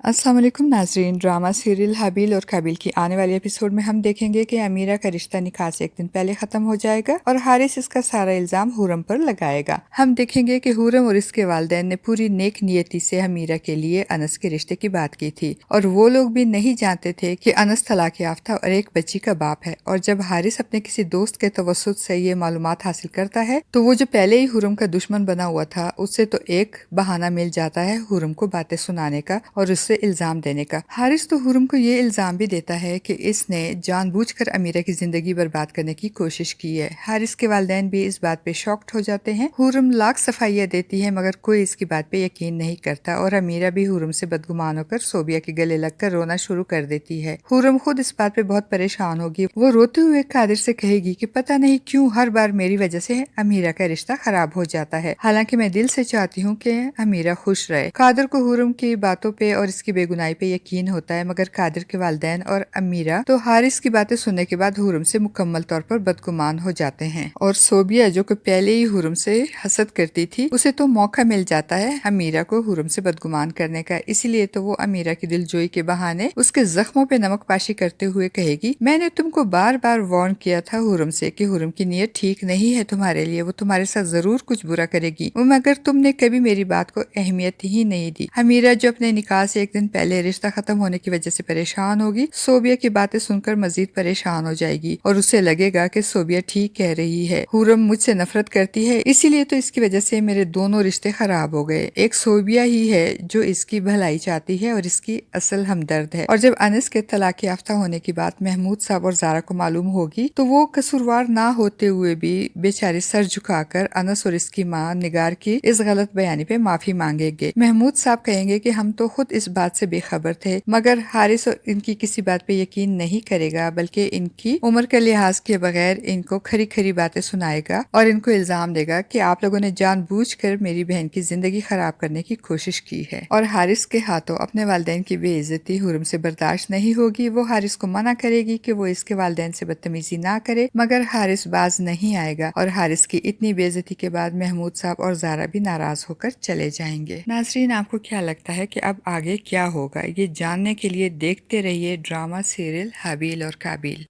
अस्सलाम वालेकुम नाजरीन। ड्रामा सीरियल हबील और काबिल की आने वाले एपिसोड में हम देखेंगे कि अमीरा का रिश्ता निकाह से एक दिन पहले खत्म हो जाएगा और हारिस इसका सारा इल्जाम हुरम पर लगाएगा। हम देखेंगे कि हुरम और इसके वालिदैन ने पूरी नेक नियति से अमीरा के लिए अनस के रिश्ते की बात की थी और वो लोग भी नहीं जानते थे कि अनस तलाक याफ्ता और एक बच्ची का बाप है। और जब हारिस अपने किसी दोस्त के तवस्सुत से ये मालूमात हासिल करता है तो वो जो पहले ही हुरम का दुश्मन बना हुआ था उससे तो एक बहाना मिल जाता है हुरम को बातें सुनाने का और उससे इल्जाम देने का। हारिस तो हुरम को ये इल्जाम भी देता है कि इसने जानबूझकर अमीरा की जिंदगी बर्बाद करने की कोशिश की है। हारिस के वालिदैन भी इस बात पे शॉक्ड हो जाते हैं। हुरम लाख सफाइयाँ देती है मगर कोई इसकी बात पे यकीन नहीं करता और अमीरा भी हुरम से बदगुमान होकर सोबिया के गले लगकर रोना शुरू कर देती है। हुरम खुद इस बात पे बहुत परेशान होगी। वो रोते हुए कादिर से कहेगी कि पता नहीं क्यों हर बार मेरी वजह से अमीरा का रिश्ता खराब हो जाता है, हालांकि मैं दिल से चाहती हूँ कि अमीरा खुश रहे। कादिर को हुरम की बातों पे और इसकी बेगुनाही पे यकीन होता है मगर कादिर के वालिदैन और अमीरा तो हारिस की बातें सुनने के बाद हुरम से मुकम्मल तौर पर बदगुमान हो जाते हैं। और सोबिया जो कि पहले ही हुरम से हसद करती थी उसे तो मौका मिल जाता है अमीरा को हुरम से बदगुमान करने का, इसीलिए तो वो अमीरा की दिलजोई के बहाने उसके जख्मों पे नमक पाशी करते हुए कहेगी, मैंने तुमको बार बार वार्न किया था हुरम से कि हुरम की नीयत ठीक नहीं है तुम्हारे लिए, वो तुम्हारे साथ जरूर कुछ बुरा करेगी, मगर तुमने कभी मेरी बात को अहमियत ही नहीं दी। अमीरा जो अपने निकाह से एक दिन पहले रिश्ता खत्म होने की वजह से परेशान होगी, सोबिया की बातें सुनकर मजीद परेशान हो जाएगी और उसे लगेगा कि सोबिया ठीक कह रही है, हुरम मुझसे नफरत करती है इसीलिए तो इसकी वजह से मेरे दोनों रिश्ते खराब हो गए। एक सोबिया ही है जो इसकी भलाई चाहती है और इसकी असल हमदर्द है। और जब अनस के तलाक याफ्ता होने की बात महमूद साहब और जारा को मालूम होगी तो वो कसूरवार ना होते हुए भी बेचारे सर झुकाकर अनस और इसकी माँ निगार की इस गलत बयानी पे माफी मांगेंगे। महमूद साहब कहेंगे कि हम तो खुद इस बात से बेखबर थे, मगर हारिस और इनकी किसी बात पे यकीन नहीं करेगा बल्कि इनकी उम्र के लिहाज के बगैर इनको खरी खरी बातें सुनाएगा और इनको इल्जाम देगा कि आप लोगों ने जानबूझकर मेरी बहन की जिंदगी खराब करने की कोशिश की है। और हारिस के हाथों अपने वालिदैन की बेइज्जती हुरम से बर्दाश्त नहीं होगी। वो हारिस को मना करेगी कि वो इसके वालिदैन से बदतमीजी ना करे, मगर हारिस बाज नहीं आएगा और हारिस की इतनी बेइज्जती के बाद महमूद साहब और जारा भी नाराज होकर चले जाएंगे। नाजरीन, आपको क्या लगता है कि अब आगे क्या होगा? ये जानने के लिए देखते रहिए ड्रामा सीरियल हबील और काबिल।